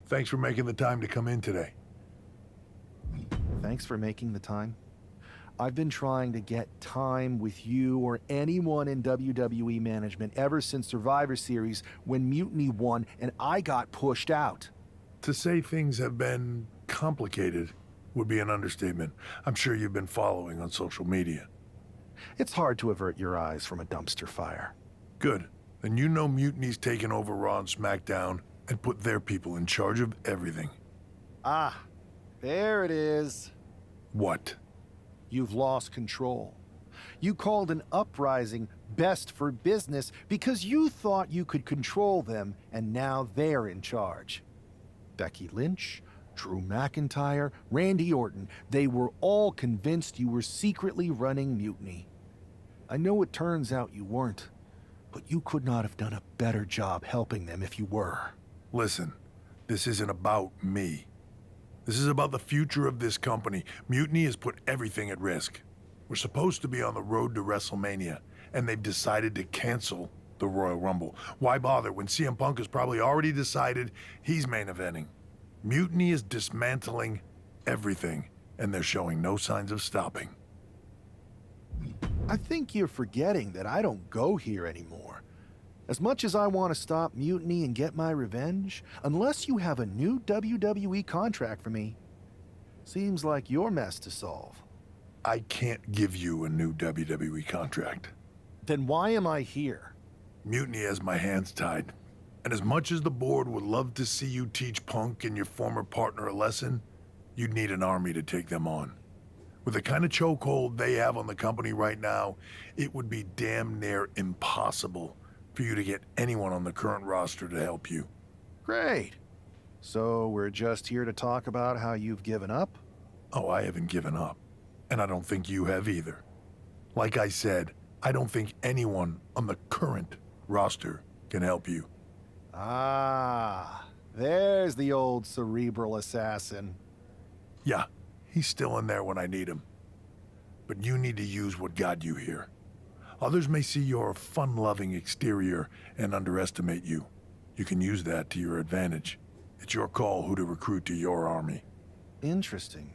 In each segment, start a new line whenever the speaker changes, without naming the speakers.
Thanks for making the time to come in today.
Thanks for making the time. I've been trying to get time with you or anyone in WWE management ever since Survivor Series when Mutiny won and I got pushed out.
To say things have been complicated would be an understatement. I'm sure you've been following on social media.
It's hard to avert your eyes from a dumpster fire.
Good. Then you know Mutiny's taken over Raw and SmackDown and put their people in charge of everything.
Ah, there it is.
What?
You've lost control. You called an uprising best for business because you thought you could control them, and now they're in charge. Becky Lynch, Drew McIntyre, Randy Orton, they were all convinced you were secretly running Mutiny. I know it turns out you weren't, but you could not have done a better job helping them if you were.
Listen, this isn't about me. This is about the future of this company. Mutiny has put everything at risk. We're supposed to be on the road to WrestleMania, and they've decided to cancel the Royal Rumble. Why bother when CM Punk has probably already decided he's main eventing? Mutiny is dismantling everything, and they're showing no signs of stopping.
I think you're forgetting that I don't go here anymore. As much as I want to stop Mutiny and get my revenge, unless you have a new WWE contract for me, seems like your mess to solve.
I can't give you a new WWE contract.
Then why am I here?
Mutiny has my hands tied. And as much as the board would love to see you teach Punk and your former partner a lesson, you'd need an army to take them on. With the kind of chokehold they have on the company right now, it would be damn near impossible for you to get anyone on the current roster to help you.
Great. So we're just here to talk about how you've given up?
Oh, I haven't given up. And I don't think you have either. Like I said, I don't think anyone on the current roster can help you.
Ah, there's the old cerebral assassin.
Yeah, he's still in there when I need him. But you need to use what got you here. Others may see your fun-loving exterior and underestimate you. You can use that to your advantage. It's your call who to recruit to your army.
Interesting.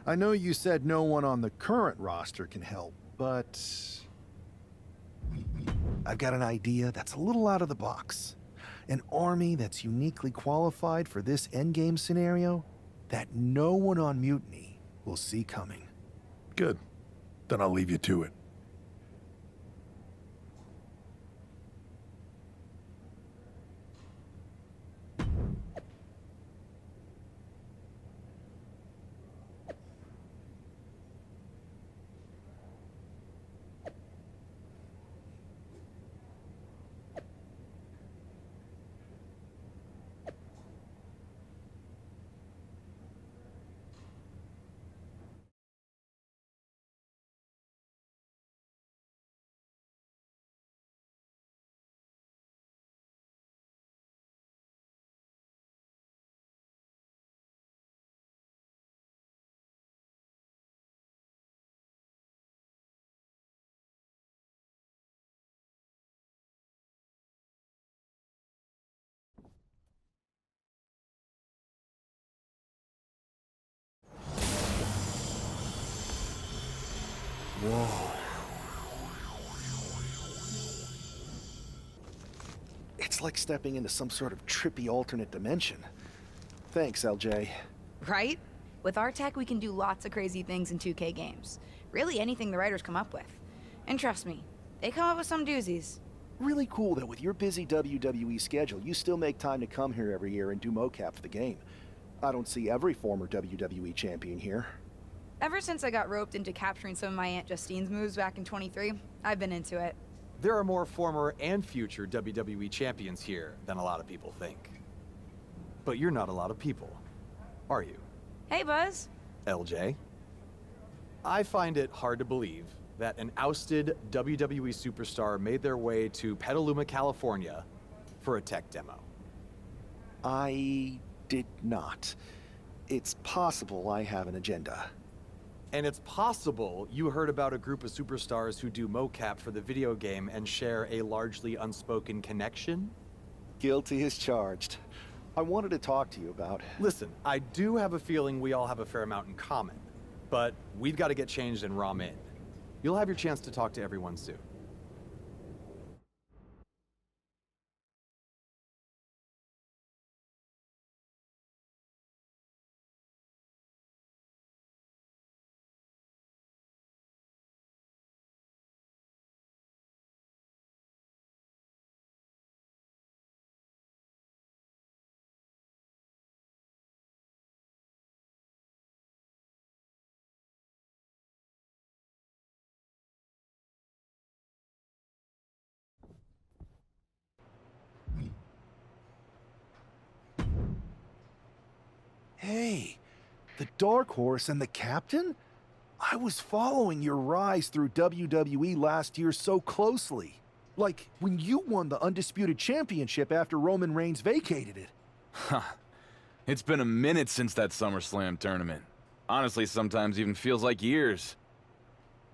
I know you said no one on the current roster can help, but I've got an idea that's a little out of the box. An army that's uniquely qualified for this endgame scenario that no one on Mutiny will see coming.
Good. Then I'll leave you to it.
Whoa. It's like stepping into some sort of trippy alternate dimension. Thanks, LJ.
Right? With our tech, we can do lots of crazy things in 2K games. Really anything the writers come up with. And trust me, they come up with some doozies.
Really cool that with your busy WWE schedule, you still make time to come here every year and do mocap for the game. I don't see every former WWE champion here.
Ever since I got roped into capturing some of my Aunt Justine's moves back in 23, I've been into it.
There are more former and future WWE champions here than a lot of people think. But you're not a lot of people, are you?
Hey, Buzz.
LJ? I find it hard to believe that an ousted WWE superstar made their way to Petaluma, California for a tech demo.
I did not. It's possible I have an agenda.
And it's possible you heard about a group of superstars who do mocap for the video game and share a largely unspoken connection?
Guilty as charged. I wanted to talk to you about.
Listen, I do have a feeling we all have a fair amount in common, but we've got to get changed in Ramen. You'll have your chance to talk to everyone soon.
Hey, the Dark Horse and the Captain? I was following your rise through WWE last year so closely. Like when you won the Undisputed Championship after Roman Reigns vacated it.
Huh. It's been a minute since that SummerSlam tournament. Honestly, sometimes even feels like years.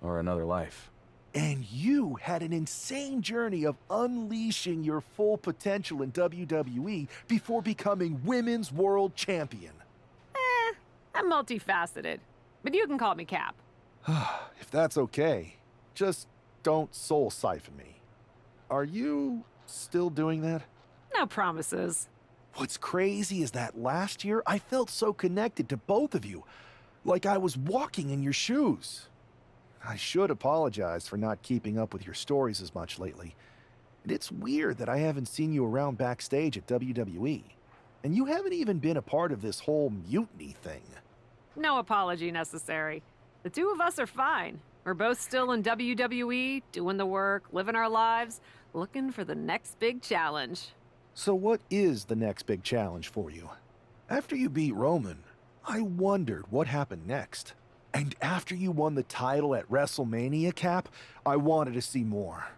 Or another life.
And you had an insane journey of unleashing your full potential in WWE before becoming Women's World Champion.
I'm multifaceted, but you can call me Cap.
If that's okay, just don't soul siphon me. Are you still doing that?
No promises.
What's crazy is that last year I felt so connected to both of you, like I was walking in your shoes. I should apologize for not keeping up with your stories as much lately. And it's weird that I haven't seen you around backstage at WWE. And you haven't even been a part of this whole mutiny thing.
No apology necessary. The two of us are fine. We're both still in WWE, doing the work, living our lives, looking for the next big challenge.
So what is the next big challenge for you? After you beat Roman, I wondered what happened next. And after you won the title at WrestleMania, Cap, I wanted to see more.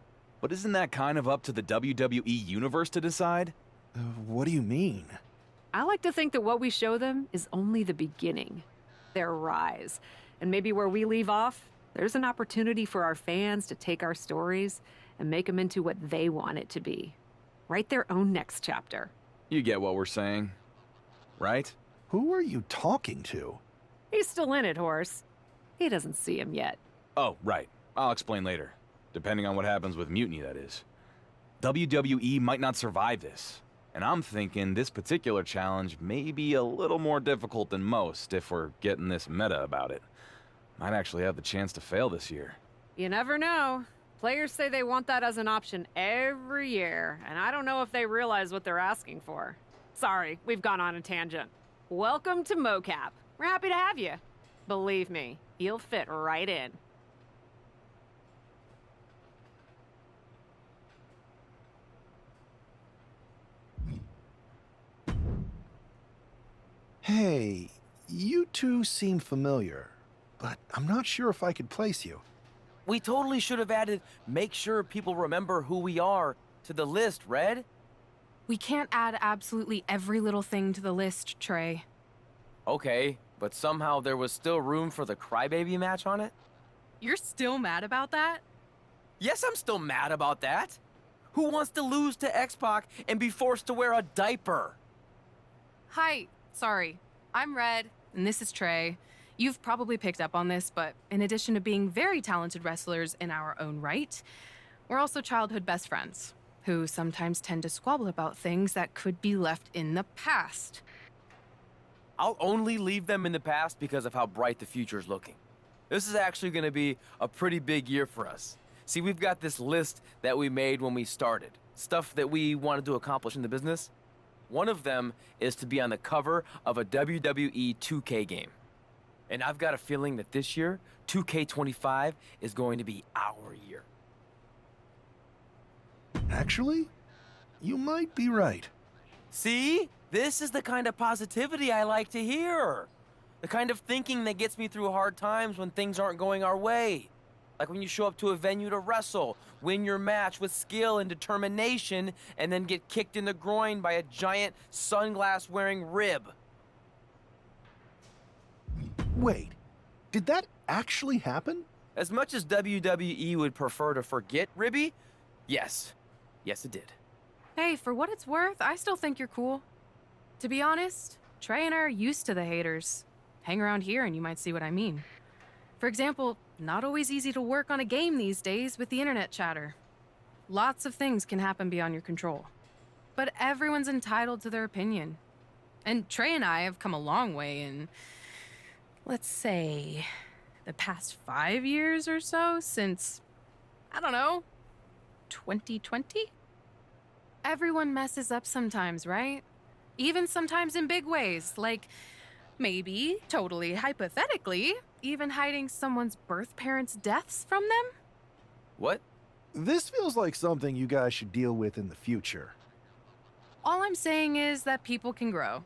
But isn't that kind of up to the WWE Universe to decide?
What do you mean?
I like to think that what we show them is only the beginning. Their rise. And maybe where we leave off, there's an opportunity for our fans to take our stories and make them into what they want it to be. Write their own next chapter.
You get what we're saying, right?
Who are you talking to?
He's still in it, Horse. He doesn't see him yet.
Oh, right. I'll explain later. Depending on what happens with Mutiny, that is. WWE might not survive this. And I'm thinking this particular challenge may be a little more difficult than most if we're getting this meta about it. Might actually have the chance to fail this year.
You never know. Players say they want that as an option every year, and I don't know if they realize what they're asking for. Sorry, we've gone on a tangent. Welcome to MoCap. We're happy to have you. Believe me, you'll fit right in.
Hey, you two seem familiar, but I'm not sure if I could place you.
We totally should have added make sure people remember who we are to the list, Red.
We can't add absolutely every little thing to the list, Trey.
Okay, but somehow there was still room for the Crybaby match on it?
You're still mad about that?
Yes, I'm still mad about that. Who wants to lose to X-Pac and be forced to wear a diaper?
Hi, sorry. I'm Red, and this is Trey. You've probably picked up on this, but in addition to being very talented wrestlers in our own right, we're also childhood best friends, who sometimes tend to squabble about things that could be left in the past.
I'll only leave them in the past because of how bright the future is looking. This is actually going to be a pretty big year for us. See, we've got this list that we made when we started. Stuff that we wanted to accomplish in the business. One of them is to be on the cover of a WWE 2K game. And I've got a feeling that this year, 2K25 is going to be our year.
Actually, you might be right.
See? This is the kind of positivity I like to hear. The kind of thinking that gets me through hard times when things aren't going our way. Like when you show up to a venue to wrestle, win your match with skill and determination, and then get kicked in the groin by a giant sunglass-wearing rib.
Wait, did that actually happen?
As much as WWE would prefer to forget Ribby, yes. Yes, it did.
Hey, for what it's worth, I still think you're cool. To be honest, Trey and I are used to the haters. Hang around here and you might see what I mean. For example, not always easy to work on a game these days with the internet chatter. Lots of things can happen beyond your control. But everyone's entitled to their opinion. And Trey and I have come a long way in, let's say, the past 5 years or so since, I don't know, 2020? Everyone messes up sometimes, right? Even sometimes in big ways, like maybe, totally hypothetically, even hiding someone's birth parents' deaths from them?
What?
This feels like something you guys should deal with in the future.
All I'm saying is that people can grow.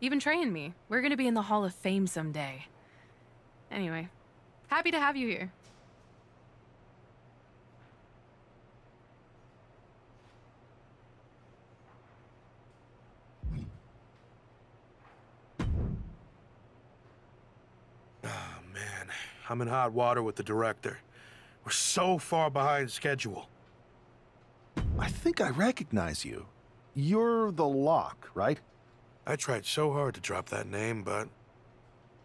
Even Trey and me. We're gonna be in the Hall of Fame someday. Anyway, happy to have you here.
Oh, man. I'm in hot water with the director. We're so far behind schedule.
I think I recognize you. You're the Lock, right?
I tried so hard to drop that name, but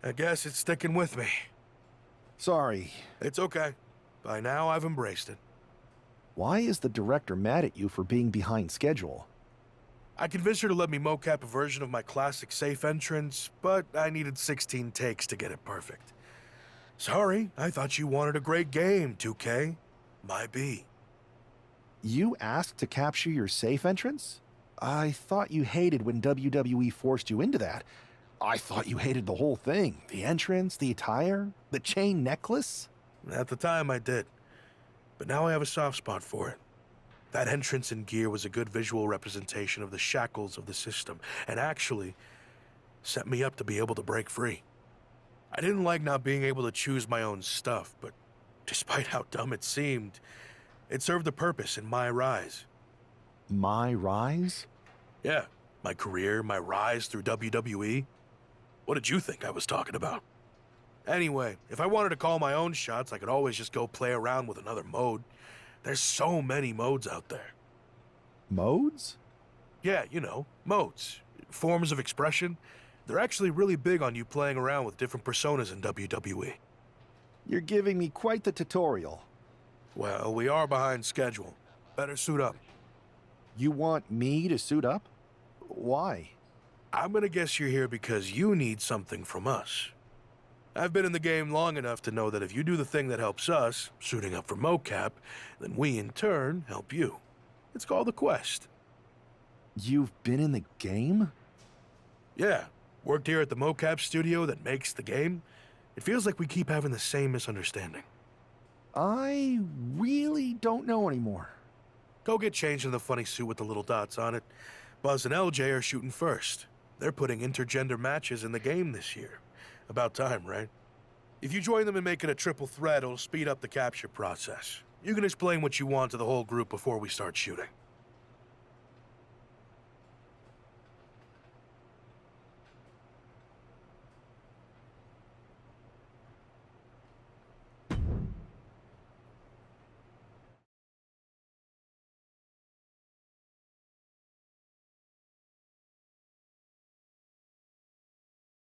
I guess it's sticking with me.
Sorry.
It's okay. By now, I've embraced it.
Why is the director mad at you for being behind schedule?
I convinced her to let me mocap a version of my classic safe entrance, but I needed 16 takes to get it perfect. Sorry, I thought you wanted a great game, 2K. My B.
You asked to capture your safe entrance? I thought you hated when WWE forced you into that. I thought you hated the whole thing. The entrance, the attire, the chain necklace.
At the time, I did. But now I have a soft spot for it. That entrance and gear was a good visual representation of the shackles of the system, and actually set me up to be able to break free. I didn't like not being able to choose my own stuff, but despite how dumb it seemed, it served a purpose in my rise.
My rise?
Yeah, my career, my rise through WWE. What did you think I was talking about? Anyway, if I wanted to call my own shots, I could always just go play around with another mode. There's so many modes out there.
Modes?
Yeah, you know, modes. Forms of expression. They're actually really big on you playing around with different personas in WWE.
You're giving me quite the tutorial.
Well, we are behind schedule. Better suit up.
You want me to suit up? Why?
I'm gonna guess you're here because you need something from us. I've been in the game long enough to know that if you do the thing that helps us, suiting up for mocap, then we in turn help you. It's called a quest.
You've been in the game?
Yeah, worked here at the mocap studio that makes the game. It feels like we keep having the same misunderstanding.
I really don't know anymore.
Go get changed in the funny suit with the little dots on it. Buzz and LJ are shooting first. They're putting intergender matches in the game this year. About time, right? If you join them and make it a triple threat, it'll speed up the capture process. You can explain what you want to the whole group before we start shooting.